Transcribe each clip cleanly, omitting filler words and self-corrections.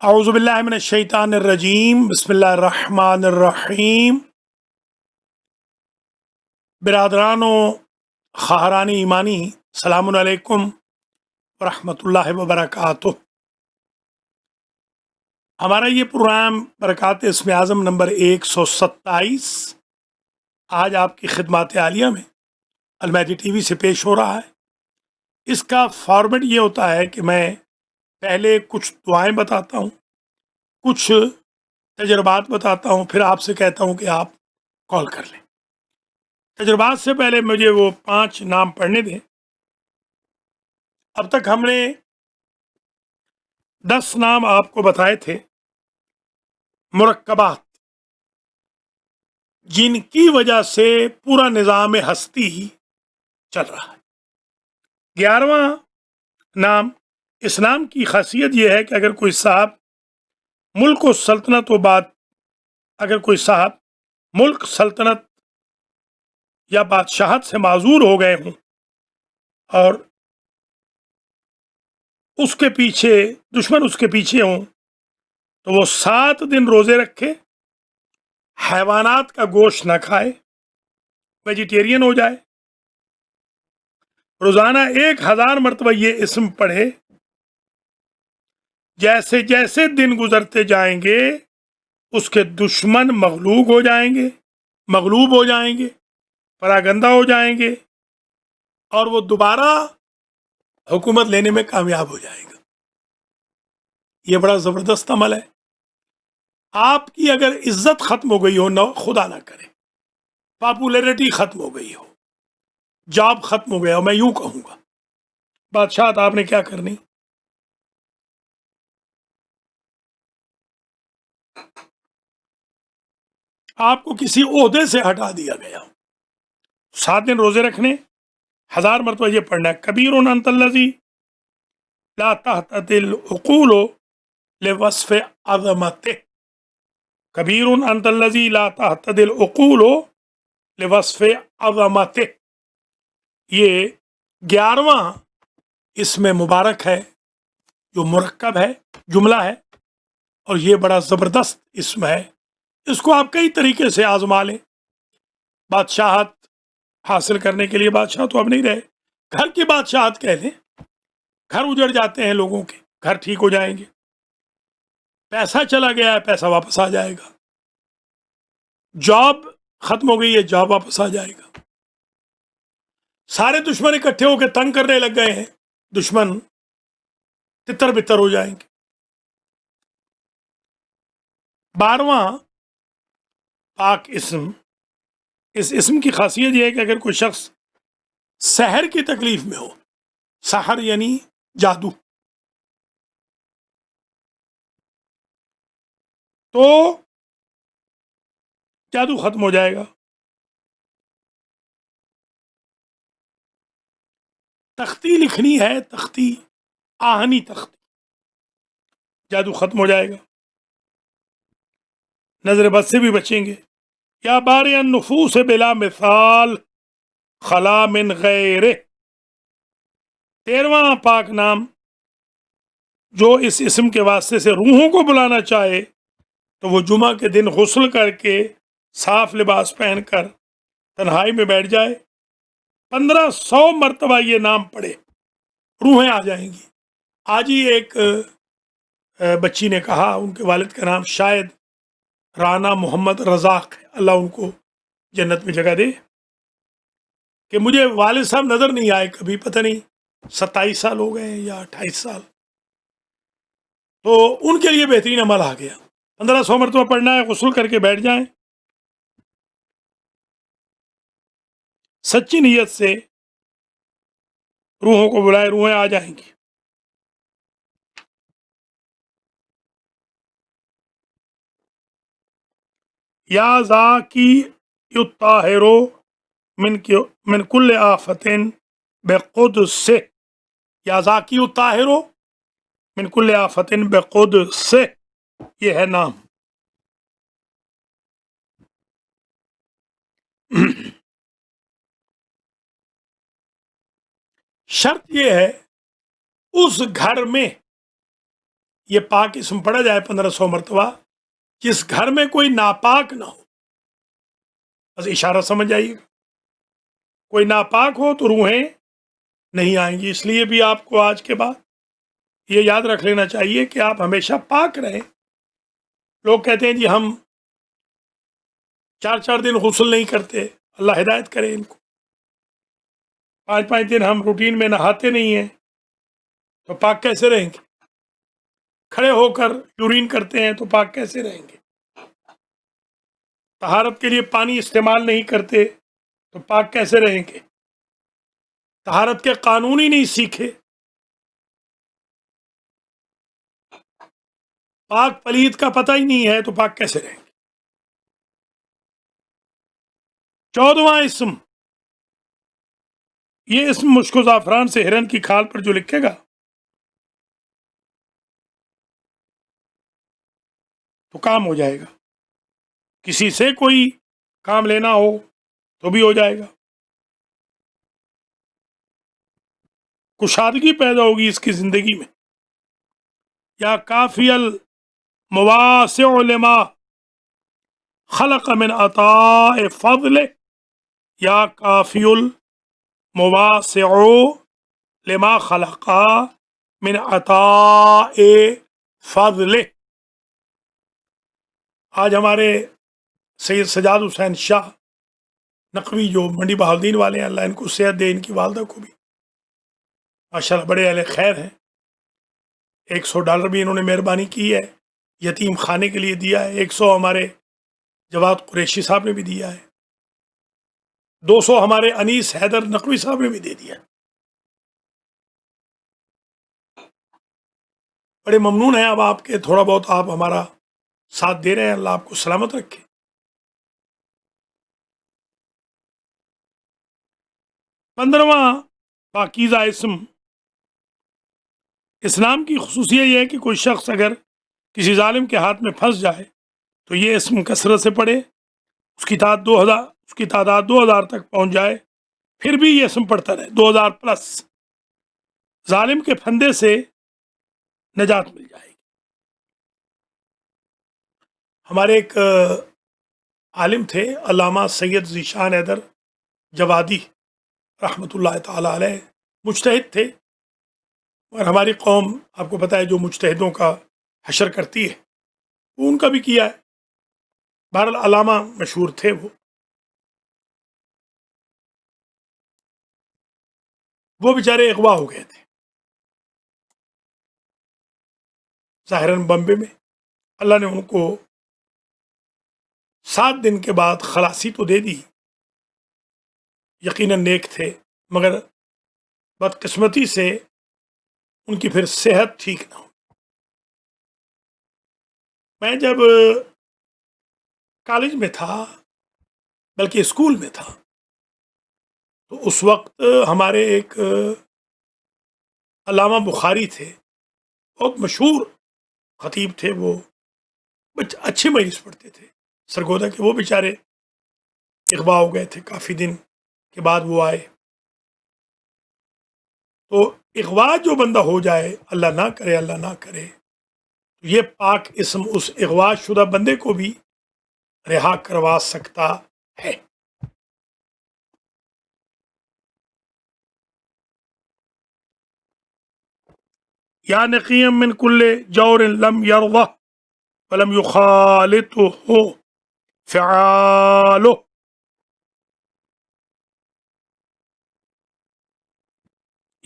اعوذ باللہ من الشیطان الرجیم بسم اللہ الرحمن الرحیم۔ برادران و خواہران ایمانی، السلام علیکم ورحمۃ اللہ وبرکاتہ۔ ہمارا یہ پروگرام برکات اسم اعظم نمبر 127 آج آپ کی خدمات عالیہ میں المہدی ٹی وی سے پیش ہو رہا ہے۔ اس کا فارمیٹ یہ ہوتا ہے کہ میں پہلے کچھ دعائیں بتاتا ہوں، کچھ تجربات بتاتا ہوں، پھر آپ سے کہتا ہوں کہ آپ کال کر لیں۔ تجربات سے پہلے مجھے وہ 5 نام پڑھنے دیں۔ اب تک ہم نے 10 نام آپ کو بتائے تھے، مرکبات جن کی وجہ سے پورا نظام ہستی چل رہا ہے۔ 11واں نام، اسلام کی خاصیت یہ ہے کہ اگر کوئی صاحب ملک و سلطنت و بعد اگر کوئی صاحب ملک، سلطنت یا بادشاہت سے معذور ہو گئے ہوں اور اس کے پیچھے دشمن اس کے پیچھے ہوں تو وہ 7 دن روزے رکھے، حیوانات کا گوشت نہ کھائے، ویجیٹیرین ہو جائے، روزانہ 1000 مرتبہ یہ اسم پڑھے۔ جیسے جیسے دن گزرتے جائیں گے اس کے دشمن مغلوب ہو جائیں گے، پراگندہ ہو جائیں گے اور وہ دوبارہ حکومت لینے میں کامیاب ہو جائے گا۔ یہ بڑا زبردست عمل ہے۔ آپ کی اگر عزت ختم ہو گئی ہو، نہ خدا نہ کرے، پاپولیرٹی ختم ہو گئی ہو، جاب ختم ہو گیا ہو، میں یوں کہوں گا، بادشاہت آپ نے کیا کرنی؟ آپ کو کسی عہدے سے ہٹا دیا گیا، 7 دن روزے رکھنے، 1000 مرتبہ یہ پڑھنا ہے، کبیر انت الذی لا تهتدی العقول لوصف عظمتہ، کبیر انت الذی لا تهتدی العقول لوصف عظمتہ۔ یہ 11واں اسم مبارک ہے جو مرکب ہے، جملہ ہے، اور یہ بڑا زبردست اسم ہے۔ اس کو آپ کئی طریقے سے آزما لیں۔ بادشاہت حاصل کرنے کے لیے، بادشاہ تو اب نہیں رہے، گھر کی بادشاہت کہہ دیں، گھر اجڑ جاتے ہیں لوگوں کے، گھر ٹھیک ہو جائیں گے، پیسہ چلا گیا ہے، پیسہ واپس آ جائے گا، جاب ختم ہو گئی ہے، جاب واپس آ جائے گا، سارے دشمن اکٹھے ہو کے تنگ کرنے لگ گئے ہیں، دشمن تتر بتر ہو جائیں گے۔ 12واں پاک اسم، اس اسم کی خاصیت یہ ہے کہ اگر کوئی شخص سحر کی تکلیف میں ہو، سحر یعنی جادو، تو جادو ختم ہو جائے گا۔ تختی لکھنی ہے، تختی، آہنی تختی، جادو ختم ہو جائے گا، نظر بد سے بھی بچیں گے۔ یا بارئ النفوس بلا مثال خلا من غیرہ، 13واں پاک نام، جو اس اسم کے واسطے سے روحوں کو بلانا چاہے تو وہ جمعہ کے دن غسل کر کے صاف لباس پہن کر تنہائی میں بیٹھ جائے، 1500 مرتبہ یہ نام پڑھے، روحیں آ جائیں گی۔ آج ہی ایک بچی نے کہا، ان کے والد کا نام شاید رانا محمد رزاق ہے، اللہ ان کو جنت میں جگہ دے، کہ مجھے والد صاحب نظر نہیں آئے کبھی، پتہ نہیں 27 سال ہو گئے یا 28 سال، تو ان کے لیے بہترین عمل آ گیا، 1500 مرتبہ پڑھنا ہے، غسل کر کے بیٹھ جائیں، سچی نیت سے روحوں کو بلائے، روحیں آ جائیں گی۔ یا ذاکی الطاہر من کل آفت بقدس، یا ذاکی الطاہر من کل آفت بقدس، یہ ہے نام۔ شرط یہ ہے اس گھر میں یہ پاک اسم پڑھا جائے 1500 مرتبہ، جس گھر میں کوئی ناپاک نہ ہو، بس اشارہ سمجھ آئیے، کوئی ناپاک ہو تو روحیں نہیں آئیں گی۔ اس لیے بھی آپ کو آج کے بعد یہ یاد رکھ لینا چاہیے کہ آپ ہمیشہ پاک رہیں۔ لوگ کہتے ہیں جی ہم 4 دن غسل نہیں کرتے، اللہ ہدایت کرے ان کو، 5 دن ہم روٹین میں نہاتے نہیں ہیں، تو پاک کیسے رہیں گے؟ کھڑے ہو کر یورین کرتے ہیں تو پاک کیسے رہیں گے؟ طہارت کے لیے پانی استعمال نہیں کرتے تو پاک کیسے رہیں گے؟ طہارت کے قانون ہی نہیں سیکھے، پاک پلید کا پتہ ہی نہیں ہے تو پاک کیسے رہیں گے؟ 14واں اسم، یہ اسم مشک و زعفران سے ہرن کی کھال پر جو لکھے گا تو کام ہو جائے گا، کسی سے کوئی کام لینا ہو تو بھی ہو جائے گا، کشادگی پیدا ہوگی اس کی زندگی میں۔ یا کافی المواسع لما خلق من عطاء فضل، یا کافی المواسع لما خلق من عطاء فضل۔ آج ہمارے سید سجاد حسین شاہ نقوی جو منڈی بہاؤالدین والے ہیں، اللہ ان کو صحت دے، ان کی والدہ کو بھی، ماشاءاللہ بڑے اہل خیر ہیں، $100 بھی انہوں نے مہربانی کی ہے، یتیم خانے کے لیے دیا ہے، 100 ہمارے جواد قریشی صاحب نے بھی دیا ہے، 200 ہمارے انیس حیدر نقوی صاحب نے بھی دے دیا ہے۔ بڑے ممنون ہیں اب آپ کے، تھوڑا بہت آپ ہمارا ساتھ دے رہے ہیں، اللہ آپ کو سلامت رکھے۔ 15واں پاکیزہ اسم، اسلام کی خصوصیت یہ ہے کہ کوئی شخص اگر کسی ظالم کے ہاتھ میں پھنس جائے تو یہ اسم کثرت سے پڑھے، اس کی تعداد 2000 تک پہنچ جائے، پھر بھی یہ اسم پڑھتا رہے، 2000 پلس، ظالم کے پھندے سے نجات مل جائے گی۔ ہمارے ایک عالم تھے علامہ سید ذیشان حیدر جوادی رحمۃ اللہ تعالی علیہ، مجتہد تھے، اور ہماری قوم آپ کو پتہ ہے جو مجتہدوں کا حشر کرتی ہے، وہ ان کا بھی کیا ہے، بہرحال علامہ مشہور تھے وہ بیچارے اغوا ہو گئے تھے ظاہراً بمبے میں، اللہ نے ان کو 7 دن کے بعد خلاصی تو دے دی، یقیناً نیک تھے، مگر بدقسمتی سے ان کی پھر صحت ٹھیک نہ ہو۔ میں جب کالج میں تھا، بلکہ اسکول میں تھا، تو اس وقت ہمارے ایک علامہ بخاری تھے، بہت مشہور خطیب تھے، وہ اچھی مجلس پڑھتے تھے سرگودا کے، وہ بیچارے اغوا ہو گئے تھے، کافی دن کے بعد وہ آئے۔ تو اغوا جو بندہ ہو جائے، اللہ نہ کرے، اللہ نہ کرے، تو یہ پاک اسم اس اغوا شدہ بندے کو بھی رہا کروا سکتا ہے۔ یا نقیم من کل جور لم یرضہ ولم یخالطہ فعالہ،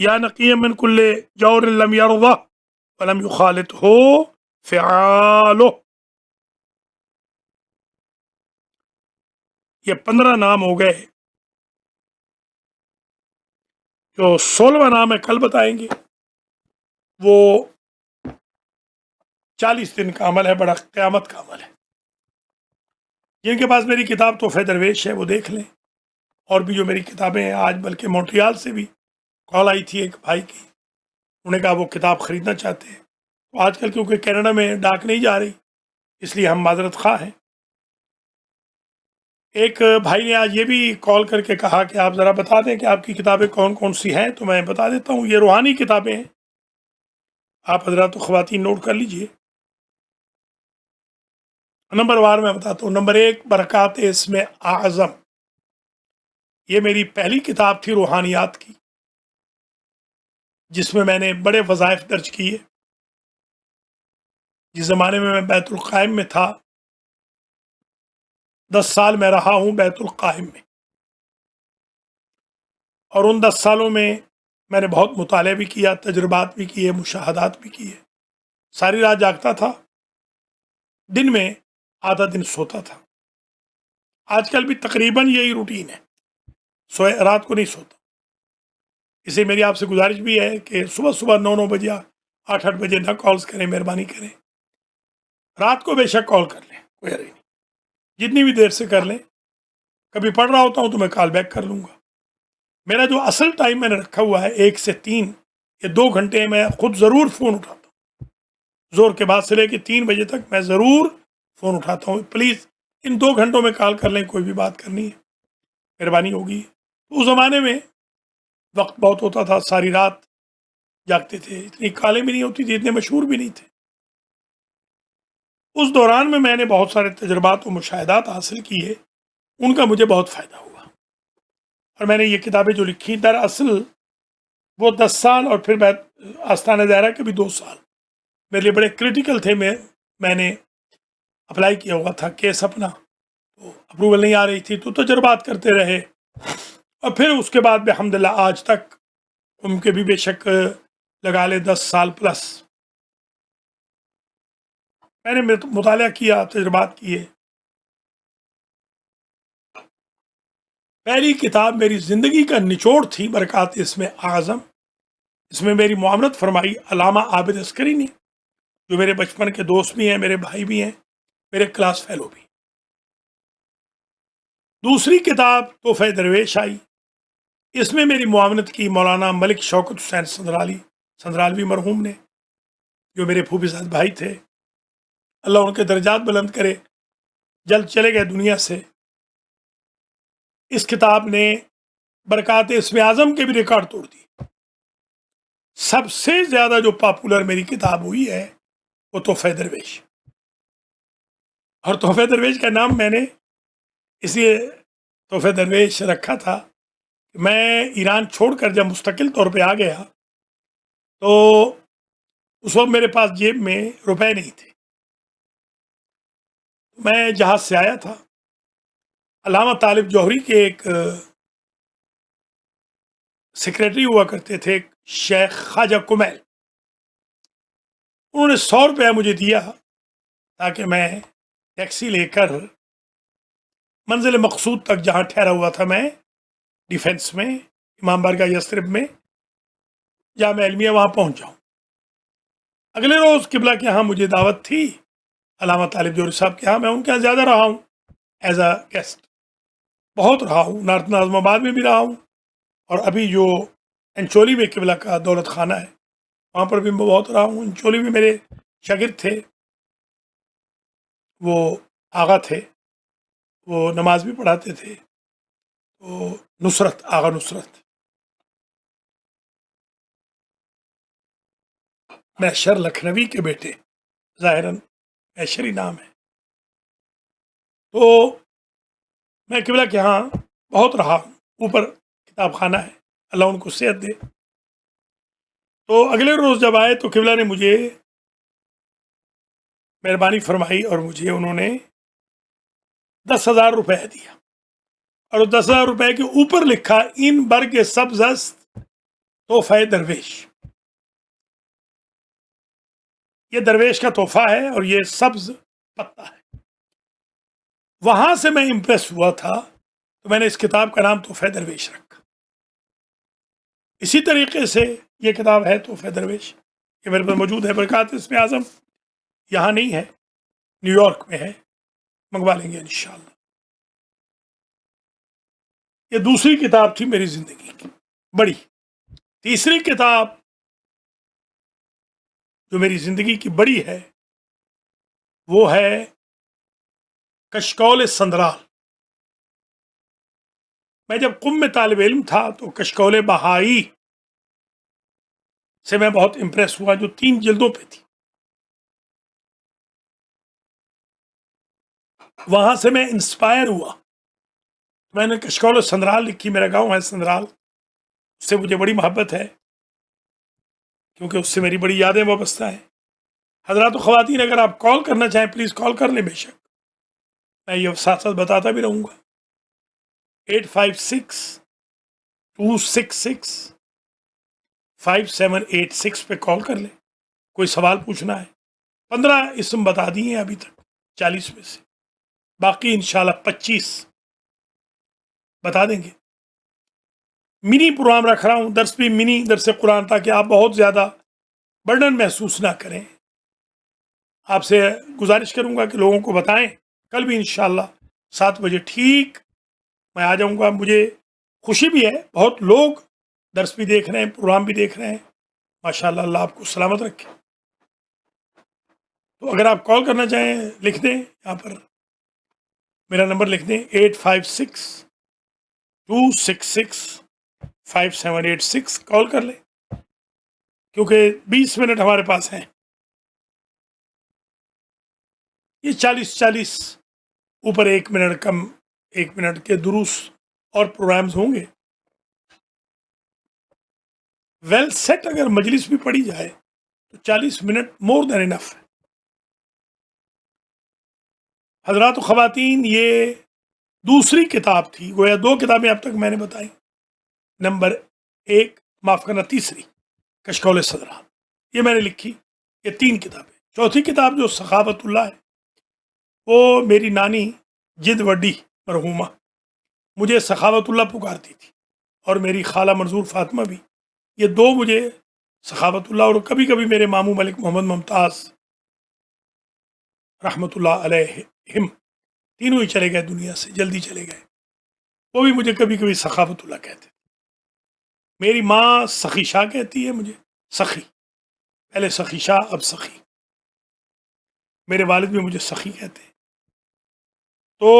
یا نقیم من کل جور لم یرضہ ولم یخالطہ فعالہ۔ یہ 15 نام ہو گئے، جو 16واں نام ہے کل بتائیں گے، وہ 40 دن کا عمل ہے، بڑا قیامت کا عمل ہے۔ جن کے پاس میری کتاب تحفہ درویش ہے وہ دیکھ لیں، اور بھی جو میری کتابیں ہیں، آج بلکہ مونٹریال سے بھی کال آئی تھی ایک بھائی کی، انہوں نے کہا وہ کتاب خریدنا چاہتے ہیں، تو آج کل کیونکہ کینیڈا میں ڈاک نہیں جا رہی، اس لیے ہم معذرت خواہ ہیں۔ ایک بھائی نے آج یہ بھی کال کر کے کہا کہ آپ ذرا بتا دیں کہ آپ کی کتابیں کون کون سی ہیں، تو میں بتا دیتا ہوں، یہ روحانی کتابیں ہیں، آپ حضرات و خواتین نوٹ کر لیجئے. نمبر وار میں بتاتا ہوں. نمبر 1 برکات اسم اعظم. یہ میری پہلی کتاب تھی روحانیات کی، جس میں نے بڑے وظائف درج کیے. جس زمانے میں بیت القائم میں تھا، 10 سال میں رہا ہوں بیت القائم میں، اور ان 10 سالوں میں نے بہت مطالعہ بھی کیا، تجربات بھی کیے، مشاہدات بھی کیے. ساری رات جاگتا تھا، دن میں آدھا دن سوتا تھا. آج کل بھی تقریباً یہی روٹین ہے، رات کو نہیں سوتا. اسے میری آپ سے گزارش بھی ہے کہ صبح صبح 9 بجے 8 بجے نہ کالز کریں، مہربانی کریں. رات کو بے شک کال کر لیں، کوئی حرج نہیں، جتنی بھی دیر سے کر لیں. کبھی پڑھ رہا ہوتا ہوں تو میں کال بیک کر لوں گا. میرا جو اصل ٹائم میں نے رکھا ہوا ہے 1 سے 3 یہ 2 گھنٹے میں خود ضرور فون اٹھاتا ہوں. زور کے بعد سے لے کے 3 بجے تک میں ضرور فون اٹھاتا ہوں. پلیز ان 2 گھنٹوں میں کال کر لیں، کوئی بھی بات کرنی ہے، مہربانی ہوگی. اس زمانے میں وقت بہت ہوتا تھا، ساری رات جاگتے تھے. اتنی کالیں بھی نہیں ہوتی تھی، اتنے مشہور بھی نہیں تھے. اس دوران میں نے بہت سارے تجربات و مشاہدات حاصل کیے، ان کا مجھے بہت فائدہ ہوا. اور میں نے یہ کتابیں جو لکھی، دراصل وہ 10 سال اور پھر آستانہ دائرہ کے بھی 2 سال میرے لیے بڑے کریٹیکل تھے. میں نے اپلائی کیا ہوا تھا کیس اپنا، تو اپروول نہیں آ رہی تھی، تو تجربات کرتے رہے. اور پھر اس کے بعد الحمدللہ آج تک ان کے بھی بے شک لگا لے 10 سال پلس میں نے مطالعہ کیا، تجربات کیے. پہلی کتاب میری زندگی کا نچوڑ تھی برکات اسم اعظم. اس میں میری معاونت فرمائی علامہ عابد عسکری نے، جو میرے بچپن کے دوست بھی ہیں، میرے بھائی بھی ہیں، میرے کلاس فیلو بھی. دوسری کتاب تحفہ درویش آئی. اس میں میری معاونت کی مولانا ملک شوکت حسین سندرالوی مرحوم نے، جو میرے پھوپھی زاد بھائی تھے. اللہ ان کے درجات بلند کرے، جلد چلے گئے دنیا سے. اس کتاب نے برکات اسم اعظم کے بھی ریکارڈ توڑ دی. سب سے زیادہ جو پاپولر میری کتاب ہوئی ہے وہ تحفہ درویش. اور تحفہ درویش کا نام میں نے اس لیے تحفہ درویش رکھا تھا کہ میں ایران چھوڑ کر جب مستقل طور پہ آ گیا تو اس وقت میرے پاس جیب میں روپے نہیں تھے. میں جہاز سے آیا تھا. علامہ طالب جوہری کے ایک سیکریٹری ہوا کرتے تھے، شیخ خواجہ کمیل. انہوں نے 100 روپیہ مجھے دیا تاکہ میں ٹیکسی لے کر منزل مقصود تک، جہاں ٹھہرا ہوا تھا میں ڈیفنس میں، امام بارگاہ یثرب میں، جامعہ علمیہ، وہاں پہنچ جاؤں. اگلے روز قبلہ کے ہاں مجھے دعوت تھی علامہ طالب جوہری صاحب کے ہاں. میں ان کے ہاں زیادہ رہا ہوں ایز اے گیسٹ، بہت رہا ہوں. نارتھ ناظم آباد میں بھی رہا ہوں، اور ابھی جو انچولی میں قبلہ کا دولت خانہ ہے وہاں پر بھی میں بہت رہا ہوں. انچولی میں میرے شاگرد تھے، وہ آغا تھے، وہ نماز بھی پڑھاتے تھے. تو نصرت، آغا نصرت، میشر لکھنوی کے بیٹے، ظاہراً میشر ہی نام ہے. تو میں قبلہ کے ہاں بہت رہا ہوں. اوپر کتاب خانہ ہے، اللہ ان کو صحت دے. تو اگلے روز جب آئے تو قبلہ نے مجھے مہربانی فرمائی اور مجھے انہوں نے 10,000 روپے دیا، اور 10,000 روپے کے اوپر لکھا ان برگ سبز است تحفہ درویش. یہ درویش کا تحفہ ہے اور یہ سبز پتا ہے. وہاں سے میں امپریس ہوا تھا، تو میں نے اس کتاب کا نام تحفہ درویش رکھا. اسی طریقے سے یہ کتاب ہے تحفہ درویش، یہ میرے پاس موجود ہے. برکات اسم اعظم یہاں نہیں ہے، نیو یارک میں ہے، منگوا لیں گے انشاءاللہ. یہ دوسری کتاب تھی میری زندگی کی بڑی. تیسری کتاب جو میری زندگی کی بڑی ہے وہ ہے کشکول سندرال. میں جب قم میں طالب علم تھا تو کشکول بہائی سے میں بہت امپریس ہوا، جو 3 جلدوں پہ تھی. وہاں سے میں انسپائر ہوا. میں نے کشکول سندرال لکھی، میرا گاؤں ہے سندرال، اس سے مجھے بڑی محبت ہے کیونکہ اس سے میری بڑی یادیں وابستہ ہیں. حضرات و خواتین، اگر آپ کال کرنا چاہیں پلیز کال کر لیں. بے شک میں یہ ساتھ ساتھ بتاتا بھی رہوں گا. 856-266-5786 پہ کال کر لیں. کوئی سوال پوچھنا ہے. 15 اسم بتا دیے ابھی تک 40 میں سے، باقی انشاءاللہ 25 بتا دیں گے. منی پروگرام رکھ رہا ہوں، درس بھی منی درس قرآن، تاکہ آپ بہت زیادہ برڈن محسوس نہ کریں. آپ سے گزارش کروں گا کہ لوگوں کو بتائیں. کل بھی انشاءاللہ 7 بجے ٹھیک میں آ جاؤں گا. مجھے خوشی بھی ہے، بہت لوگ درس بھی دیکھ رہے ہیں، پروگرام بھی دیکھ رہے ہیں. ماشاءاللہ، اللہ آپ کو سلامت رکھے. تو اگر آپ کال کرنا چاہیں لکھ دیں، یہاں پر میرا نمبر لکھ دیں 856-266-5786. کال کر لیں کیونکہ 20 منٹ ہمارے پاس ہیں. یہ 40 اوپر 1 منٹ، کم 1 منٹ کے دروس اور پروگرامز ہوں گے. ویل سیٹ اگر مجلس بھی پڑھی جائے تو 40 منٹ مور دین انف ہے. حضرات و خواتین، یہ دوسری کتاب تھی، گویا 2 کتابیں اب تک میں نے بتائی. نمبر 1، معاف کرنا، تیسری کشکول صدرات، یہ میں نے لکھی. یہ 3 کتابیں. چوتھی کتاب جو سخاوت اللہ ہے، وہ میری نانی جد وڈی مرحومہ مجھے سخاوت اللہ پکارتی تھی، اور میری خالہ منظور فاطمہ بھی. یہ 2 مجھے سخاوت اللہ، اور کبھی کبھی میرے ماموں ملک محمد ممتاز رحمۃ اللہ علیہم، تینوں ہی چلے گئے دنیا سے، جلدی چلے گئے. وہ بھی مجھے کبھی کبھی سخاوت اللہ کہتے تھے. میری ماں سخی شاہ کہتی ہے مجھے، سخی، پہلے سخی شاہ اب سخی. میرے والد بھی مجھے سخی کہتے ہیں. تو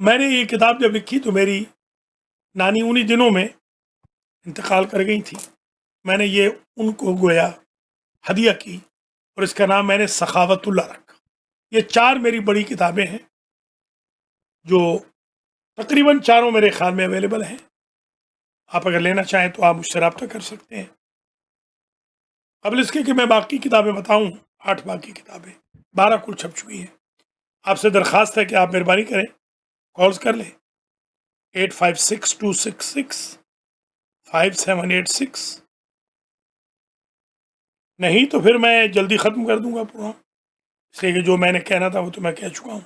میں نے یہ کتاب جب لکھی تو میری نانی انہی دنوں میں انتقال کر گئی تھی. میں نے یہ ان کو گویا ہدیہ کی، اور اس کا نام میں نے سخاوت اللہ رکھا. یہ 4 میری بڑی کتابیں ہیں جو تقریباً چاروں میرے خیال میں اویلیبل ہیں. آپ اگر لینا چاہیں تو آپ مجھ سے رابطہ کر سکتے ہیں. قبل اس کے کہ میں باقی کتابیں بتاؤں، 8 باقی کتابیں، 12 کل چھپ چکی ہیں. آپ سے درخواست ہے کہ آپ مہربانی کریں، کالز کر لیں 856-266-5786. نہیں تو پھر میں جلدی ختم کر دوں گا پروگرام، اس لیے کہ جو میں نے کہنا تھا وہ تو میں کہہ چکا ہوں.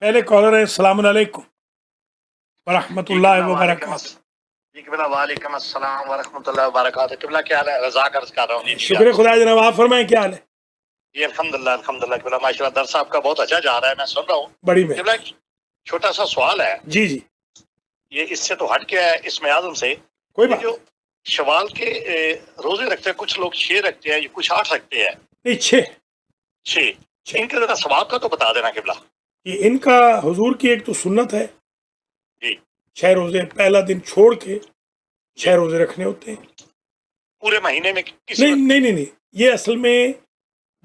پہلے کالر ہے. السلام علیکم ورحمۃ اللہ وبرکاتہ. جی قبلہ، وعلیکم السلام ورحمۃ اللہ وبرکاتہ. قبلہ کیا حال ہے؟ رضا عرض کر رہا ہوں. شکر خدا جناب، آپ فرمائیں کیا حال ہے؟ جی الحمدللہ الحمدللہ قبلہ، ماشاء اللہ درس آپ کا بہت اچھا جا رہا ہے، میں سن رہا ہوں. بڑی قبلہ ایک چھوٹا سا سوال ہے. جی جی، یہ اس سے تو ہٹ کے ہے، اسم اعظم سے. کوئی یہ بات جو شوال کے روزے رکھتے ہیں، کچھ لوگ 6 رکھتے ہیں، کچھ 8 رکھتے ہیں. نہیں، 6. 6 ان کے ذرا ثواب کا تو بتا دینا قبلہ. یہ ان کا حضور کی ایک تو سنت ہے، جی 6 روزے پہلا دن چھوڑ کے 6 روزے رکھنے ہوتے ہیں. پورے مہینے میں کس نہیں وقت؟ نہیں نہیں نہیں، یہ اصل میں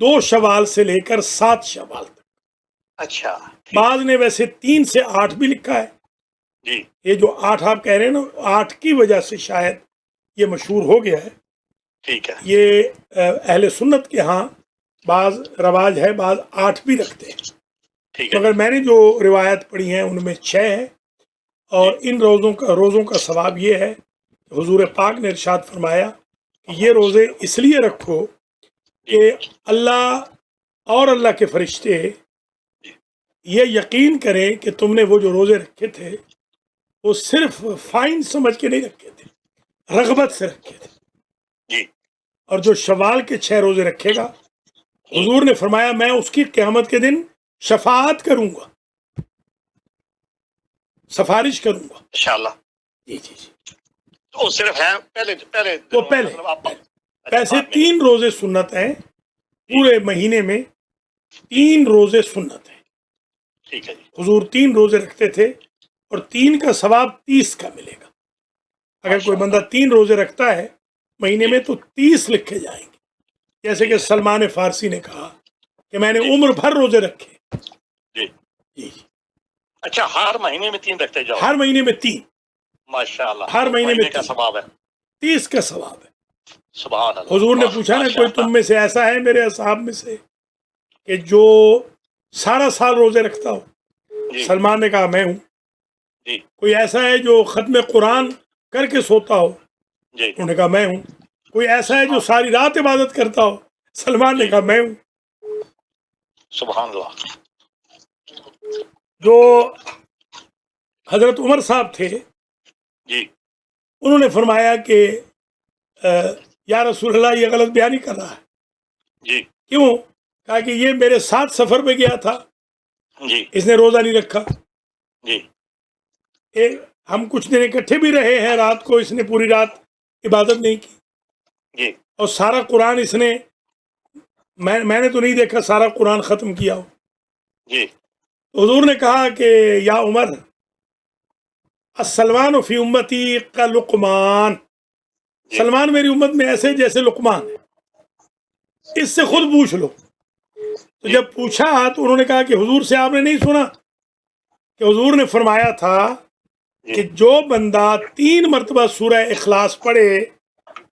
2 شوال سے لے کر 7 شوال تک. اچھا بعض نے ویسے 3 سے 8 بھی لکھا ہے. جی یہ جو 8 آپ کہہ رہے ہیں نا، 8 کی وجہ سے شاید یہ مشہور ہو گیا ہے. ٹھیک ہے. یہ اہل سنت کے ہاں بعض رواج ہے، بعض 8 بھی رکھتے ہیں. ٹھیک ہے. مگر میں نے جو روایت پڑھی ہیں ان میں 6 ہے. اور ان روزوں کا ثواب یہ ہے کہ حضور پاک نے ارشاد فرمایا کہ یہ روزے اس لیے رکھو کہ اللہ اور اللہ کے فرشتے یہ یقین کریں کہ تم نے وہ جو روزے رکھے تھے وہ صرف فائن سمجھ کے نہیں رکھے تھے، رغبت سے رکھے تھے. جی اور جو شوال کے 6 روزے رکھے گا، حضور نے فرمایا میں اس کی قیامت کے دن شفاعت کروں گا. سفارش کروں گا انشاءاللہ. جی جی جی. وہ صرف ہیں پہلے وہ پہلے ایسے 3 روزے سنت ہیں پورے مہینے میں، 3 روزے سنت ہیں. ٹھیک ہے جی. حضور 3 روزے رکھتے تھے اور 3 کا ثواب 30 کا ملے گا. اگر کوئی بندہ 3 روزے رکھتا ہے مہینے میں تو 30 لکھے جائیں گے. جیسے کہ سلمان فارسی نے کہا کہ میں نے عمر بھر روزے رکھے. جی جی. اچھا، ہر مہینے میں 3 رکھتے جاؤ. ہر مہینے میں 3. ماشاءاللہ. ہر مہینے میں کا ثواب ہے. 30 کا ثواب ہے. سبحان اللہ. حضور نے پوچھا نا کوئی تم میں سے ایسا ہے میرے اصحاب میں سے کہ جو سارا سال روزے رکھتا ہو؟ جی. سلمان نے کہا میں ہوں. جی. کوئی ایسا ہے جو ختم قرآن کر کے سوتا ہو؟ جی. انہوں نے کہا میں ہوں. کوئی ایسا ہے جو ساری رات عبادت کرتا ہو؟ سلمان نے کہا میں ہوں. سبحان اللہ. جو حضرت عمر صاحب تھے جی. انہوں نے فرمایا کہ یا رسول اللہ یہ غلط بیانی کر رہا ہے. جی. کیوں؟ کہا کہ یہ میرے ساتھ سفر پہ گیا تھا، جی. اس نے روزہ نہیں رکھا. جی. ہم کچھ دن اکٹھے بھی رہے ہیں، رات کو اس نے پوری رات عبادت نہیں کی. جی. اور سارا قرآن اس نے میں نے تو نہیں دیکھا سارا قرآن ختم کیا ہو. جی. حضور نے کہا کہ یا عمر السلمان فی امتی کا لقمان، سلمان میری امت میں ایسے جیسے لقمان ہے، اس سے خود پوچھ لو. تو جب پوچھا تو انہوں نے کہا کہ حضور سے آپ نے نہیں سنا کہ حضور نے فرمایا تھا کہ جو بندہ 3 مرتبہ سورہ اخلاص پڑھے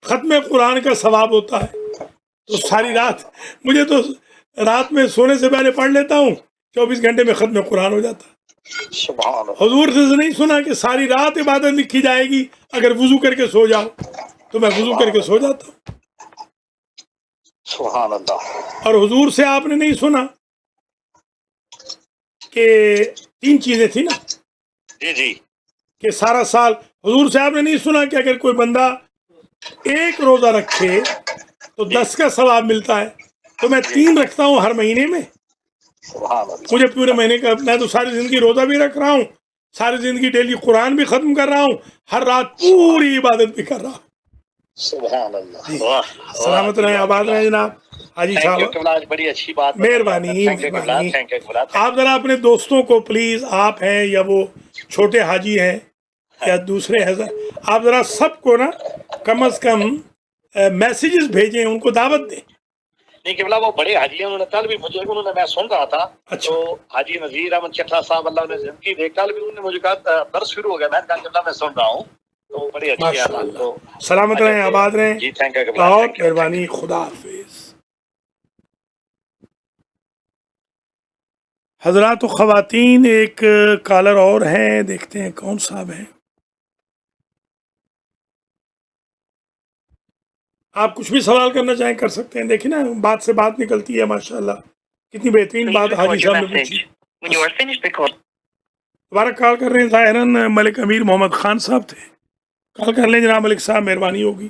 ختم قرآن کا ثواب ہوتا ہے. تو ساری رات، مجھے تو رات میں سونے سے پہلے پڑھ لیتا ہوں، 24 گھنٹے میں ختم قرآن ہو جاتا. سبحان اللہ. حضور سے نہیں سنا کہ ساری رات عبادت لکھی جائے گی اگر وضو کر کے سو جاؤ. تو میں وضو کر کے سو جاتا ہوں. سبحان اللہ. اور حضور سے آپ نے نہیں سنا کہ 3 چیزیں تھیں نا. جی. جی. کہ سارا سال حضور سے آپ نے نہیں سنا کہ اگر کوئی بندہ 1 روزہ رکھے تو 10 کا ثواب ملتا ہے. تو میں 3 رکھتا ہوں ہر مہینے میں. سبحان اللہ. مجھے پورے مہینے کا، میں تو ساری زندگی روزہ بھی رکھ رہا ہوں، ساری زندگی ڈیلی قرآن بھی ختم کر رہا ہوں، ہر رات پوری عبادت بھی کر رہا ہوں. سبحان اللہ. سلامت رہیں، آباد رہیں جناب. حاجی صاحب بڑی اچھی بات. مہربانی. آپ ذرا اپنے دوستوں کو پلیز، آپ ہیں یا وہ چھوٹے حاجی ہیں یا دوسرے حضرت، آپ ذرا سب کو نا کم از کم میسیجز بھیجیں، ان کو دعوت دیں. نہیں کہ وہ بڑے حاجی ہیں، انہوں نے کل بھی مجھے، انہوں نے، میں سن رہا تھا تو حاجی نذیر احمد چٹھا صاحب اللہ نے زندگی دے، کل بھی انہوں نے مجھے کہا درس شروع ہو گیا، میں نے کہا میں سن رہا ہوں. تو بڑی اچھی ہے. تو سلامت رہیں، آباد رہیں. جی تھینک یو. بہت مہربانی. خدا حافظ. حضرات و خواتین، ایک کالر اور ہیں، دیکھتے ہیں کون صاحب ہیں. آپ کچھ بھی سوال کرنا چاہیں کر سکتے ہیں. دیکھیں نا بات سے بات نکلتی ہے، ماشاءاللہ کتنی بہترین بات حاجی صاحب نے پوچھی. دوبارہ کال کر رہے ہیں، ظاہراً ملک امیر محمد خان صاحب تھے. کال کر لیں جناب ملک صاحب، مہربانی ہوگی.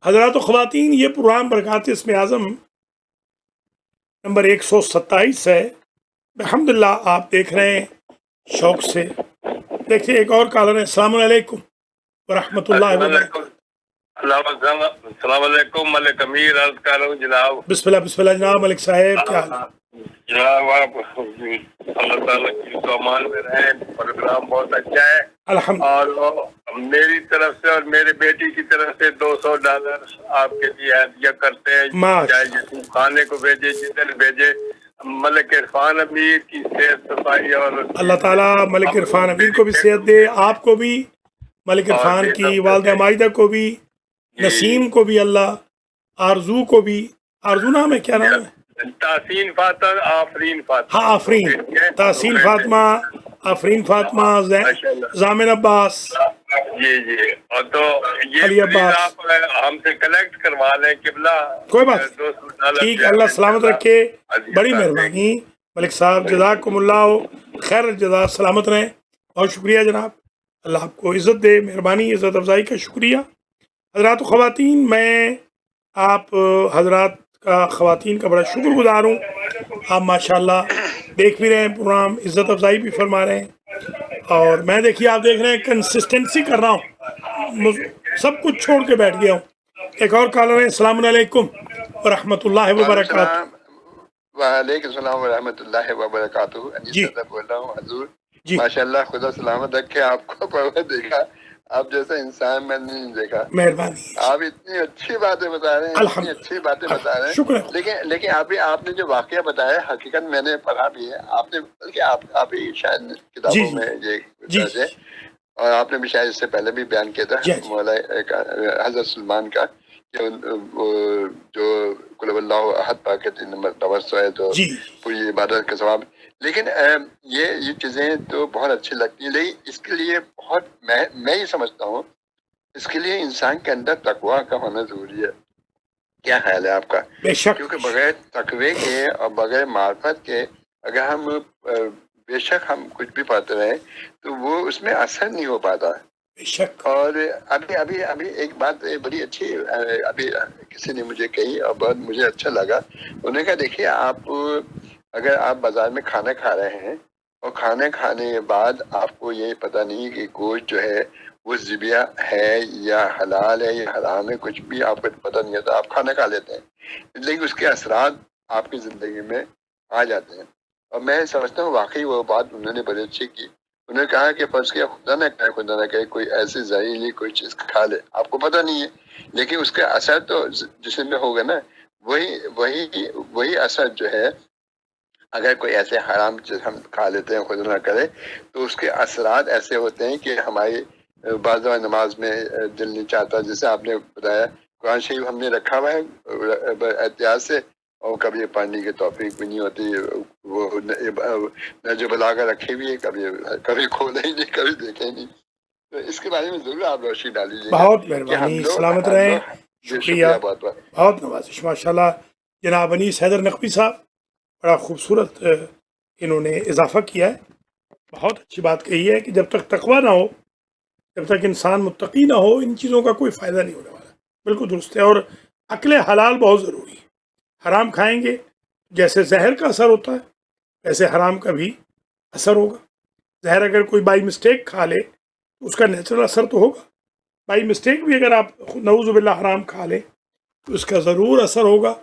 حضرات و خواتین، یہ پروگرام برکات اسم اعظم نمبر 127 ہے. الحمدللہ آپ دیکھ رہے ہیں شوق سے. دیکھیے ایک اور کالر ہے. السلام علیکم ورحمۃ اللہ وبرکاتہ. السلام علیکم. ملک امیر عرض کر رہا ہوں جناب. بسم اللہ بسم اللہ جناب. ملک صاحب کیا حال ہے جناب؟ آپ اللہ تعالیٰ کی تو امان میں رہیں. پروگرام بہت اچھا ہے الحمد. اور میری طرف سے اور میرے بیٹی کی طرف سے $200 آپ کے لیے ہدیہ کرتے ہیں. چاہے جتنے کھانے کو بھیجے، جتنے بھیجے. ملک عرفان امیر کی صحت صفائی اور اللہ تعالیٰ ملک عرفان امیر کو بھی صحت دے، آپ کو بھی، ملک عرفان کی والدہ ماجدہ کو بھی، نسیم کو بھی، اللہ آرزو کو بھی. آرزو نام ہے، کیا نام ہے؟ تحسین فاطمہ، آفرین فاطمہ. ہاں آفرین، تحسین فاطمہ، آفرین فاطمہ، زامن عباس. جی جی. اور تو علی یہ عباس آپ ہم سے کلیکٹ کروا لیں قبلہ. کوئی بات ٹھیک ہے، اللہ سلامت رکھے. بڑی مہربانی ملک صاحب، جزاکم اللہ خیر الجزا. سلامت رہیں. بہت شکریہ جناب، اللہ آپ کو عزت دے. مہربانی، عزت افزائی کا شکریہ. حضرات و خواتین، میں آپ حضرات کا، خواتین کا بڑا شکر گزار ہوں. آپ ماشاءاللہ دیکھ بھی رہے ہیں پروگرام، عزت افزائی بھی فرما رہے ہیں، اور میں دیکھیے آپ دیکھ رہے ہیں کنسسٹنسی کر رہا ہوں، سب کچھ چھوڑ کے بیٹھ گیا ہوں۔ ایک اور کالر ہے، السلام علیکم ورحمۃ اللہ وبرکاتہ۔ وعلیکم السلام ورحمۃ اللہ وبرکاتہ۔ جی بول رہا ہوں حضور، جی ماشاء اللہ، خدا سلامت رکھے آپ کو، پر دیکھا آپ جیسا انسان میں نہیں دیکھا۔ مہربانی، آپ اتنی اچھی باتیں بتا رہے ہیں، اتنی اچھی باتیں بتا رہے ہیں، شکریہ۔ لیکن آپ نے جو واقعہ بتایا حقیقت میں نے پڑھا بھی ہے، آپ نے بلکہ آپ ہی شاید کتابوں میں یہ ہے، اور آپ نے بھی شاید اس سے پہلے بھی بیان کیا تھا مولانا حضرت سلمان کا، کہ جو قل اللہ احد پاک 3 نمبر توسل ہے تو پوری عبادت کا ثواب۔ لیکن یہ چیزیں تو بہت اچھی لگتی ہیں، لیکن اس کے لیے بہت میں یہ سمجھتا ہوں اس کے لیے انسان کے اندر تقویٰ کا ہونا ضروری ہے۔ کیا خیال ہے آپ کا؟ کیونکہ بغیر تقوی کے اور بغیر معرفت کے اگر ہم بے شک ہم کچھ بھی پاتے رہیں تو وہ اس میں اثر نہیں ہو پاتا۔ اور ابھی ایک بات بڑی اچھی ابھی کسی نے مجھے کہی اور بہت مجھے اچھا لگا۔ انہوں نے کہا دیکھیے اگر آپ بازار میں کھانا کھا رہے ہیں اور کھانا کھانے کے بعد آپ کو یہ پتہ نہیں کہ گوشت جو ہے وہ ذبیح ہے یا حلال ہے یا حرام ہے، کچھ بھی آپ کو پتہ نہیں ہوتا، آپ کھانا کھا لیتے ہیں، لیکن اس کے اثرات آپ کی زندگی میں آ جاتے ہیں۔ اور میں سمجھتا ہوں واقعی وہ بات انہوں نے بڑی اچھی کی۔ انہوں نے کہا کہ فرض کیا خدا نہ کہے کوئی ایسی زہریلی کوئی چیز کھا لے، آپ کو پتہ نہیں ہے، لیکن اس کا اثر تو جسم میں ہوگا نا۔ وہی اثر جو ہے اگر کوئی ایسے حرام چیز ہم کھا لیتے ہیں خدا نہ کرے تو اس کے اثرات ایسے ہوتے ہیں کہ ہماری بعض نماز میں دل نہیں چاہتا، جیسے آپ نے بتایا قرآن شریف ہم نے رکھا ہوا ہے احتیاط سے، اور کبھی پانی کی توفیق بھی نہیں ہوتی، وہ نہج بلاغہ رکھی ہوئی ہے، کبھی کھولے ہی نہیں، کبھی دیکھے نہیں۔ تو اس کے بارے میں ضرور آپ روشنی ڈالیجیے۔ بہت مہربانی، سلامت رہیں، شکریہ، بہت نوازش، ماشاء اللہ۔ جناب انیس حیدر نقوی صاحب، بڑا خوبصورت انہوں نے اضافہ کیا ہے، بہت اچھی بات کہی ہے کہ جب تک تقویٰ نہ ہو، جب تک انسان متقی نہ ہو، ان چیزوں کا کوئی فائدہ نہیں ہونے والا۔ بالکل درست ہے، اور عقل حلال بہت ضروری ہے۔ حرام کھائیں گے جیسے زہر کا اثر ہوتا ہے ویسے حرام کا بھی اثر ہوگا۔ زہر اگر کوئی بائی مسٹیک کھا لے تو اس کا نیچرل اثر تو ہوگا، بائی مسٹیک بھی اگر آپ نعوذ باللہ حرام کھا لیں تو اس کا ضرور اثر ہوگا۔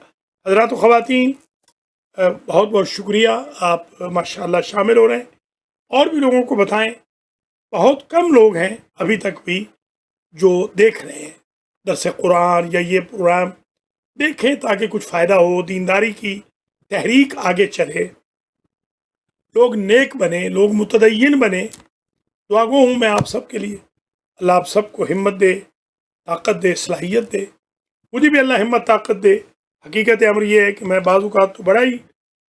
حضرات و خواتین، بہت بہت شکریہ، آپ ماشاءاللہ شامل ہو رہے ہیں، اور بھی لوگوں کو بتائیں۔ بہت کم لوگ ہیں ابھی تک بھی جو دیکھ رہے ہیں درس قرآن یا یہ پروگرام، دیکھیں تاکہ کچھ فائدہ ہو، دینداری کی تحریک آگے چلے، لوگ نیک بنے، لوگ متدین بنے۔ دعا گو ہوں میں آپ سب کے لیے، اللہ آپ سب کو ہمت دے، طاقت دے، صلاحیت دے، مجھے بھی اللہ ہمت طاقت دے۔ حقیقت امر یہ ہے کہ میں بعض اوقات تو بڑا ہی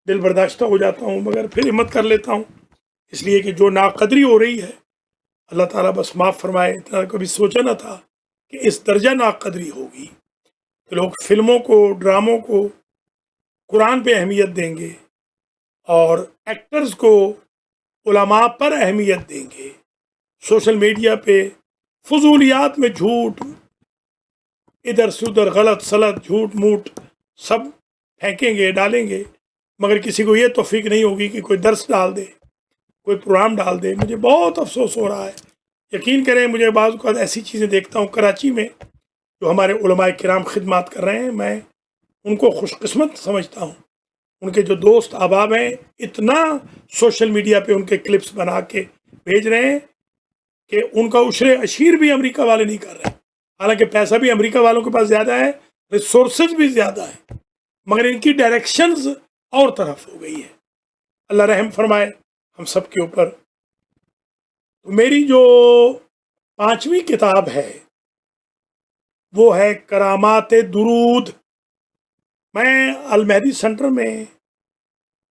دل برداشتہ ہو جاتا ہوں، مگر پھر ہمت کر لیتا ہوں، اس لیے کہ جو ناقدری ہو رہی ہے اللہ تعالیٰ بس معاف فرمائے۔ اتنا کبھی سوچا نہ تھا کہ اس درجہ ناقدری ہوگی کہ لوگ فلموں کو، ڈراموں کو قرآن پہ اہمیت دیں گے، اور ایکٹرز کو علماء پر اہمیت دیں گے، سوشل میڈیا پہ فضولیات میں جھوٹ، ادھر سے ادھر غلط سلط جھوٹ موٹ سب پھینکیں گے، ڈالیں گے، مگر کسی کو یہ توفیق نہیں ہوگی کہ کوئی درس ڈال دے، کوئی پروگرام ڈال دے۔ مجھے بہت افسوس ہو رہا ہے، یقین کریں مجھے بعض اوقات ایسی چیزیں دیکھتا ہوں کراچی میں جو ہمارے علماء کرام خدمات کر رہے ہیں، میں ان کو خوش قسمت سمجھتا ہوں۔ ان کے جو دوست احباب ہیں اتنا سوشل میڈیا پہ ان کے کلپس بنا کے بھیج رہے ہیں کہ ان کا عشر عشیر بھی امریکہ والے نہیں کر رہے، حالانکہ پیسہ بھی امریکہ والوں کے پاس زیادہ ہے، ریسورسز بھی زیادہ ہیں، مگر ان کی ڈائریکشنز اور طرف ہو گئی ہے۔ اللہ رحم فرمائے ہم سب کے اوپر۔ تو میری جو 5ویں کتاب ہے وہ ہے کرامات درود۔ میں المہدی سینٹر میں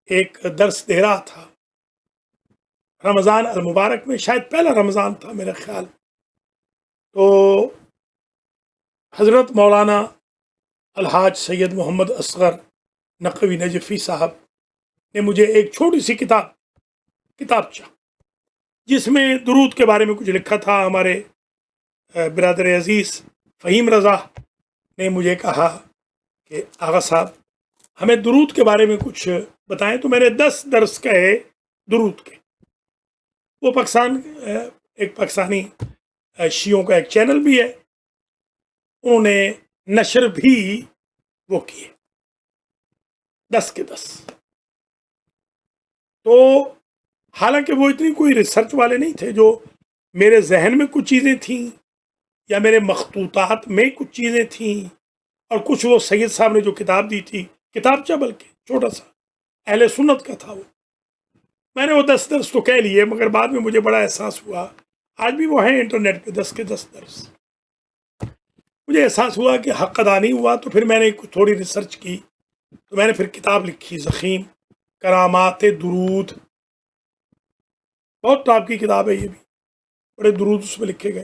ایک درس دے رہا تھا رمضان المبارک میں، شاید پہلا رمضان تھا میرا خیال، تو حضرت مولانا الحاج سید محمد اصغر نقوی نجفی صاحب نے مجھے ایک چھوٹی سی کتابچہ جس میں درود کے بارے میں کچھ لکھا تھا، ہمارے برادر عزیز فہیم رضا نے مجھے کہا کہ آغا صاحب ہمیں درود کے بارے میں کچھ بتائیں. تو میں نے 10 درس کہے درود کے. وہ ایک پاکستانی شیعوں کا ایک چینل بھی ہے, انہوں نے نشر بھی وہ کیے 10 کے 10. تو حالانکہ وہ اتنی کوئی ریسرچ والے نہیں تھے, جو میرے ذہن میں کچھ چیزیں تھیں یا میرے مخطوطات میں کچھ چیزیں تھیں, اور کچھ وہ سید صاحب نے جو کتاب دی تھی, کتابچہ بلکہ چھوٹا سا اہل سنت کا تھا, وہ میں نے وہ 10 درس تو کہہ لیے, مگر بعد میں مجھے بڑا احساس ہوا, آج بھی وہ ہیں انٹرنیٹ پہ 10 کے 10 درس. مجھے احساس ہوا کہ حق ادا نہیں ہوا, تو پھر میں نے تھوڑی ریسرچ کی, تو میں نے پھر کتاب لکھی ضخیم کرامات درود. بہت ٹاپ کی کتاب ہے یہ بھی, بڑے درود اس میں لکھے گئے.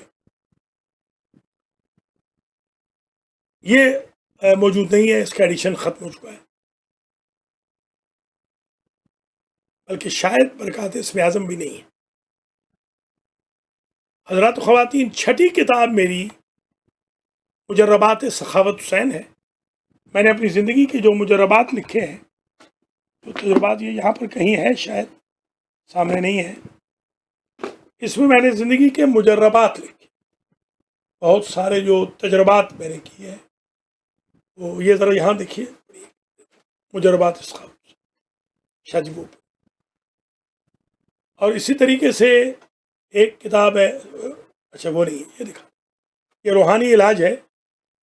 یہ موجود نہیں ہے, اس کا ایڈیشن ختم ہو چکا ہے, بلکہ شاید برکات اسم اعظم بھی نہیں ہے. حضرات و خواتین, 6ٹھی کتاب میری مجربات سخاوت حسین ہے. میں نے اپنی زندگی کے جو مجربات لکھے ہیں, جو تجربات, یہ یہاں پر کہیں ہے, شاید سامنے نہیں ہے, اس میں نے زندگی کے مجربات لکھے, بہت سارے جو تجربات میں نے کیے ہیں. وہ یہ ذرا یہاں دیکھیے, مجربات سخاوت شاہ جی وہ. اور اسی طریقے سے ایک کتاب ہے, اچھا وہ نہیں, یہ دکھا, یہ روحانی علاج ہے,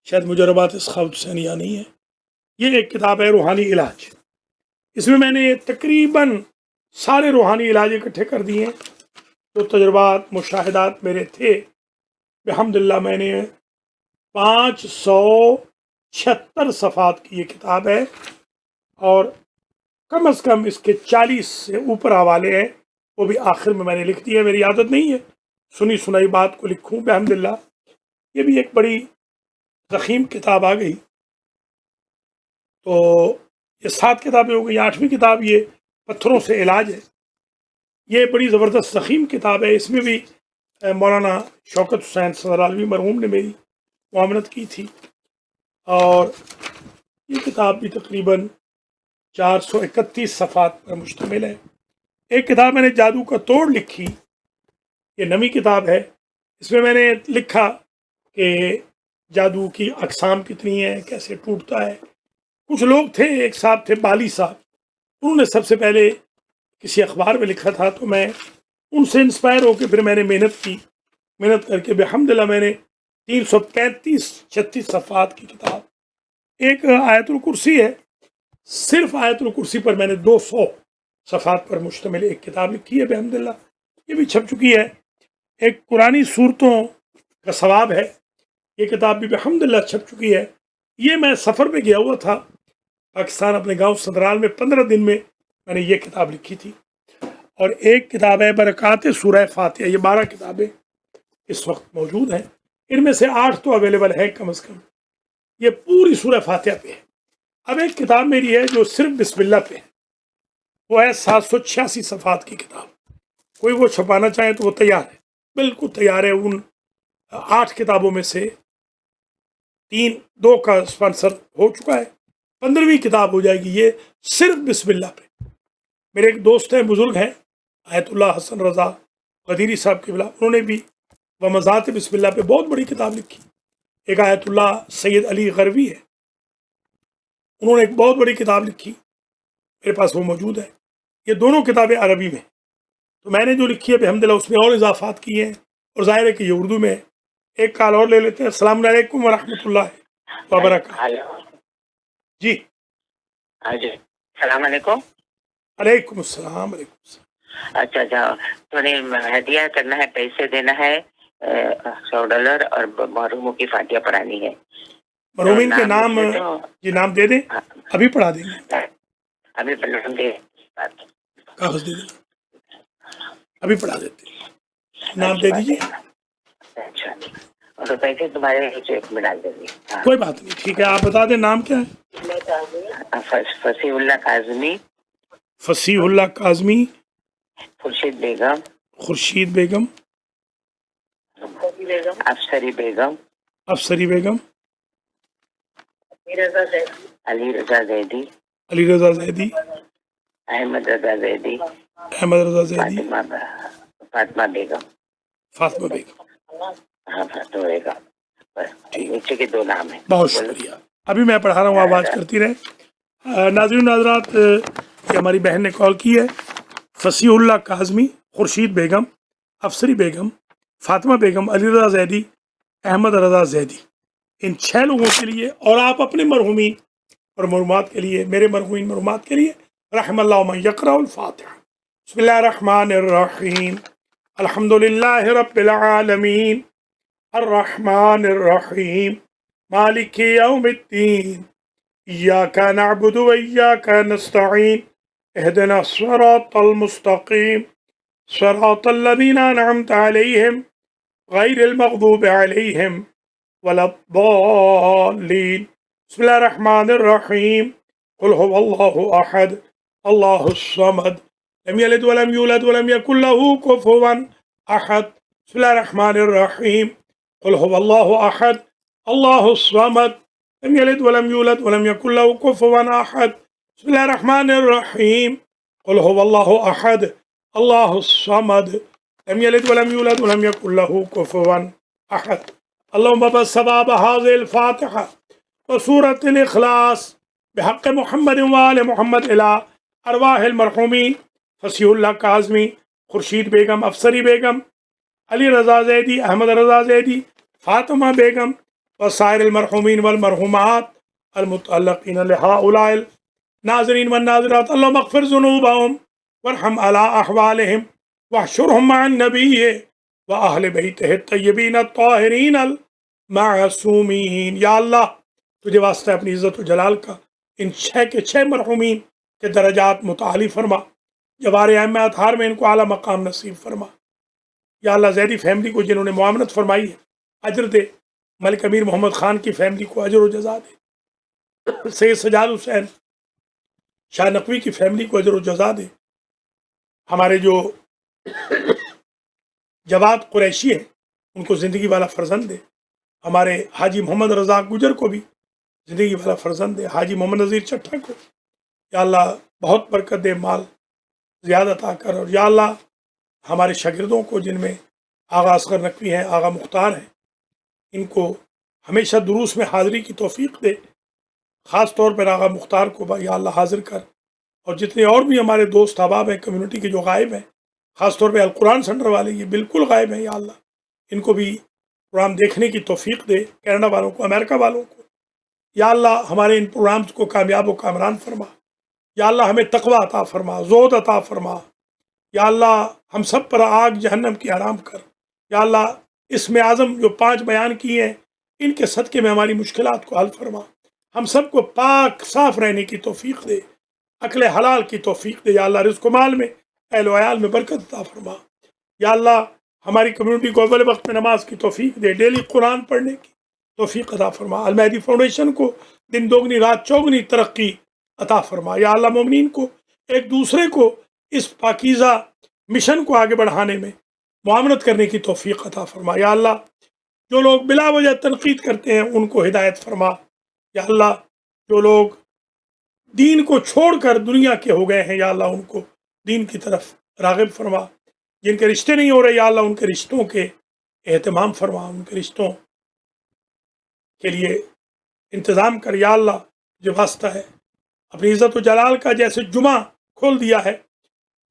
شاید مجربات سخاوت حسین یا نہیں ہے. یہ ایک کتاب ہے روحانی علاج. اس میں میں نے تقریباً سارے روحانی علاج اکٹھے کر دیے ہیں, جو تجربات مشاہدات میرے تھے. بحمداللہ میں نے 576 صفحات کی یہ کتاب ہے, اور کم از کم اس کے 40 سے اوپر حوالے ہیں, وہ بھی آخر میں نے لکھ دی ہے. میری عادت نہیں ہے سنی سنائی بات کو لکھوں. بحمداللہ یہ بھی ایک بڑی ضخیم کتاب آ گئی. تو یہ 7 کتابیں ہو گئی. 8ویں کتاب یہ پتھروں سے علاج ہے. یہ بڑی زبردست ضخیم کتاب ہے. اس میں بھی مولانا شوکت حسین صدرالوی مرحوم نے میری معاونت کی تھی, اور یہ کتاب بھی تقریباً 431 صفحات پر مشتمل ہے. ایک کتاب میں نے جادو کا توڑ لکھی, یہ نئی کتاب ہے. اس میں نے لکھا کہ جادو کی اقسام کتنی ہیں, کیسے ٹوٹتا ہے. کچھ لوگ تھے, ایک صاحب تھے بالی صاحب, انہوں نے سب سے پہلے کسی اخبار میں لکھا تھا, تو میں ان سے انسپائر ہو کے پھر میں نے محنت کی. محنت کر کے بحمداللہ میں نے 335-36 صفحات کی کتاب. ایک آیت الکرسی ہے, صرف آیت الکرسی پر میں نے 200 صفحات پر مشتمل ایک کتاب لکھی ہے. بحمداللہ یہ بھی چھپ چکی ہے. ایک قرآنی صورتوں کا ثواب ہے, یہ کتاب بھی بحمداللہ چھپ چکی ہے. یہ میں سفر پہ گیا ہوا تھا پاکستان, اپنے گاؤں سندرال میں. 15 دن میں نے یہ کتاب لکھی تھی. اور ایک کتاب ہے برکات سورہ فاتحہ. یہ 12 کتابیں اس وقت موجود ہیں, ان میں سے 8 تو اویلیبل ہے کم از کم. یہ پوری سورہ فاتحہ پہ ہے. اب ایک کتاب میری ہے جو صرف بسم اللہ پہ ہے, وہ ہے 786 صفحات کی کتاب. کوئی وہ چھپانا چاہے تو وہ تیار ہے, بالکل تیار ہے. ان 8 کتابوں میں سے 2 کا اسپانسر ہو چکا ہے, 15ویں کتاب ہو جائے گی. یہ صرف بسم اللہ پہ. میرے ایک دوست ہیں, بزرگ ہیں, آیت اللہ حسن رضا قدیری صاحب کے بلا, انہوں نے بھی ومزات بسم اللہ پہ بہت بڑی کتاب لکھی. ایک آیت اللہ سید علی غروی ہے, انہوں نے ایک بہت بڑی کتاب لکھی, میرے پاس وہ موجود ہے. یہ دونوں کتابیں عربی میں. تو میں نے جو لکھی ہے بحمداللہ اس میں اور اضافات کیے ہیں, اور ظاہر ہے کہ یہ اردو میں ہے. ایک کال اور لے لیتے ہیں. السلام علیکم ورحمۃ اللہ وبرکاتہ. جی السلام علیکم. علیکم السلام. علیکم السلام. اچھا تھوڑی ہدیہ کرنا ہے, پیسے دینا ہے, $100 اور محروموں کی فاتحہ پڑھانی ہے. مرحومین کے نام جی نام دے دیں, ابھی پڑھا دیں گے. ابھی نام دے, کاغذ دے دیں, ابھی پڑھا دیتے ہیں. نام دے دیجیے. اچھا, اور پیسے تمہارے چیک میں ڈال دیں گے. کوئی بات نہیں, ٹھیک ہے. آپ بتا دیں نام کیا ہے؟ فصیح اللہ کاظمی. فصیح اللہ کاظمی. خورشید بیگم. خورشید بیگم. افسری بیگم. افسری بیگم. علی رضا زیدی. علی رضا زیدی، احمد رضا زیدی، احمد رضا زیدی، فاطمہ بیگم، فاطمہ بیگم. ہاں فاطمہ بیگم، بس نیچے کے 2 نام ہیں. بہت شکریہ. ابھی میں پڑھا رہا ہوں، آواز کرتی رہے. ناظرین حضرات، یہ ہماری بہن نے کال کی ہے. فصیح اللہ کاظمی، خورشید بیگم، افسری بیگم، فاطمہ بیگم، علی رضا زیدی، احمد رضا زیدی، ان 6 لوگوں کے لیے، اور آپ اپنے مرحومین اور مرحومات کے لیے، میرے مرحومین مرحومات کے لیے، رحم اللہ من یقرأ الفاتحہ. بسم اللہ الرحمن الرحیم. الحمد للہ رب العالمین، الرحمن الرحیم، مالک یوم الدین، ایاک نعبد و ایاک نستعین، اہدنا الصراط المستقیم، صراط الذین انعمت علیہم غیر المغضوب علیہم ولا الضالین. بسم اللہ الرحمن الرحیم. قل هو اللہ احد اللہ الصمد لم یلد ولم یولد ولم یکن له کفوا احد. بسم اللہ الرحمن الرحیم. قل هو اللہ احد اللہ الصمد لم یلد ولم یولد ولم یکن له کفوا احد. بسم اللہ الرحمن الرحیم. قل هو اللہ احد اللہ الصمد لم یلد ولم یولد ولم یکن له کفوا احد. اللهم بثواب هذه الفاتحة وسورة الإخلاص بحق محمد وآل محمد إلى أرواح المرحومين فصیح اللہ کاظمی، خورشید بیگم، افسری بیگم، علی رضا زیدی، احمد رضا زیدی، فاطمہ بیگم، وسائر المرحومین والمرحومات المتعلقین لهؤلاء الناظرین والناظرات. اللهم اغفر ذنوبهم وارحم على أحوالهم واحشرهم مع النبي وأهل بيته الطيبين الطاهرين المعصومين. یا اللہ تجھے واسطہ اپنی عزت و جلال کا ان 6 کے 6 مرحومین کے درجات متعالی فرما. جوار ائمہ اطہار میں ان کو اعلیٰ مقام نصیب فرما. یا اللہ زیدی فیملی کو جنہوں نے معاونت فرمائی ہے اجر دے. ملک امیر محمد خان کی فیملی کو اجر و جزا دے. سید سجاد حسین شاہ نقوی کی فیملی کو اجر و جزا دے. ہمارے جو جواد قریشی ہیں ان کو زندگی والا فرزند دے. ہمارے حاجی محمد رضا گجر کو بھی زندگی والا فرزند دے. حاجی محمد نذیر چٹھا کو یا اللہ بہت برکت دے، مال زیادہ عطا کر. اور یا اللہ ہمارے شاگردوں کو جن میں آغا اصغر نقوی ہیں، آغا مختار ہیں، ان کو ہمیشہ دروس میں حاضری کی توفیق دے. خاص طور پر آغا مختار کو یا اللہ حاضر کر. اور جتنے اور بھی ہمارے دوست احباب ہیں کمیونٹی کے جو غائب ہیں، خاص طور پہ القرآن سینٹر والے یہ بالکل غائب ہیں، یا اللہ ان کو بھی پروگرام دیکھنے کی توفیق دے. کینیڈا والوں کو، امریکہ والوں کو یا اللہ ہمارے ان پروگرامز کو کامیاب و کامران فرما. یا اللہ ہمیں تقوی عطا فرما، زہد عطا فرما. یا اللہ ہم سب پر آگ جہنم کی حرام کر. یا اللہ اسم اعظم جو 5 بیان کیے ہیں ان کے صدقے میں ہماری مشکلات کو حل فرما. ہم سب کو پاک صاف رہنے کی توفیق دے، عقل حلال کی توفیق دے. یا اللہ رزق و مال میں، اہل و عیال میں برکت عطا فرما. یا اللہ ہماری کمیونٹی کو اول وقت میں نماز کی توفیق دے، ڈیلی قرآن پڑھنے کی توفیق عطا فرما. المہدی فاؤنڈیشن کو دن دوگنی رات چوگنی ترقی عطا فرما. یا اللہ مومنین کو ایک دوسرے کو اس پاکیزہ مشن کو آگے بڑھانے میں معاونت کرنے کی توفیق عطا فرما. یا اللہ جو لوگ بلا وجہ تنقید کرتے ہیں ان کو ہدایت فرما. یا اللہ جو لوگ دین کو چھوڑ کر دنیا کے ہو گئے ہیں، یا اللہ ان کو دین کی طرف راغب فرما. جن کے رشتے نہیں ہو رہے یا اللہ ان کے رشتوں کے اہتمام فرما، ان کے رشتوں کے لیے انتظام کر. یا اللہ جو واسطہ ہے اپنی عزت و جلال کا جیسے جمعہ کھول دیا ہے،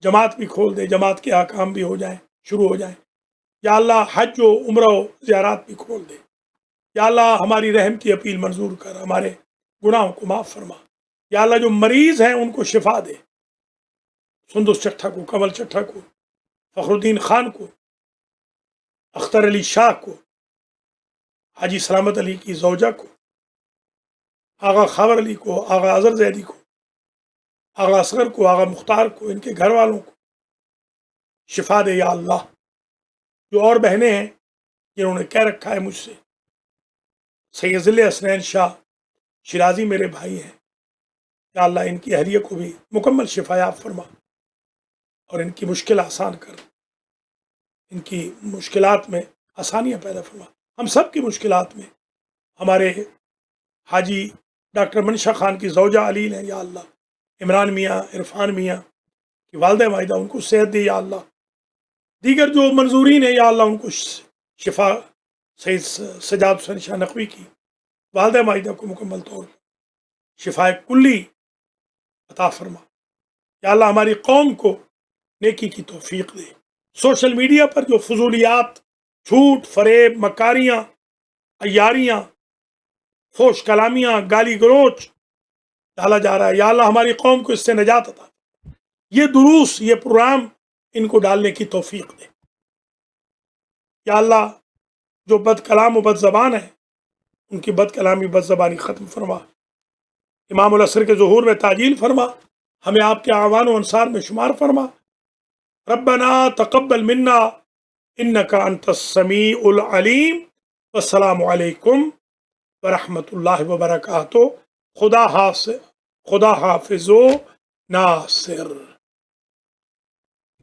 جماعت بھی کھول دے، جماعت کے احکام بھی ہو جائیں، شروع ہو جائیں. یا اللہ حج و عمرہ و زیارات بھی کھول دے. یا اللہ ہماری رحم کی اپیل منظور کر، ہمارے گناہوں کو معاف فرما. یا اللہ جو مریض ہیں ان کو شفا دے. سندس چٹھا کو، کمل چٹھا کو، فخر الدین خان کو، اختر علی شاہ کو، حاجی سلامت علی کی زوجہ کو، آغا خاور علی کو، آغا اظہر زیدی کو، آغا اصغر کو، آغا مختار کو، ان کے گھر والوں کو شفا دے. یا اللہ جو اور بہنیں ہیں جنہوں نے کہہ رکھا ہے مجھ سے، سید ذل حسنین شاہ شیرازی میرے بھائی ہیں، یا اللہ ان کی اہلیہ کو بھی مکمل شفا یاب فرما اور ان کی مشکل آسان کر، ان کی مشکلات میں آسانیاں پیدا فرما. ہم سب کی مشکلات میں ہمارے حاجی ڈاکٹر منشا خان کی زوجہ علیل ہیں، یا اللہ عمران میاں، عرفان میاں کی والدہ واحدہ، ان کو صحت دی یا اللہ، دیگر جو منظورین ہیں یا اللہ ان کو شفا، سید سجاد حسین شاہ نقوی کی والدہ واحدہ کو مکمل طور پر شفا کلی عطا فرما یا اللہ، ہماری قوم کو نیکی کی توفیق دے۔ سوشل میڈیا پر جو فضولیات، جھوٹ، فریب، مکاریاں، عیاریاں، فوش کلامیاں، گالی گلوچ ڈالا جا رہا ہے، یا اللہ ہماری قوم کو اس سے نجات عطا، یہ دروس، یہ پروگرام ان کو ڈالنے کی توفیق دے یا اللہ۔ جو بد کلام و بد زبان ہے ان کی بد کلامی، بد زبانی ختم فرما، امام العصر کے ظہور میں تعجیل فرما، ہمیں آپ کے اعوان و انصار میں شمار فرما۔ ربنا تقبل منا انک انت السمیع العلیم، والسلام علیکم ورحمۃ اللہ وبرکاتہ۔ خدا حافظ و ناصر۔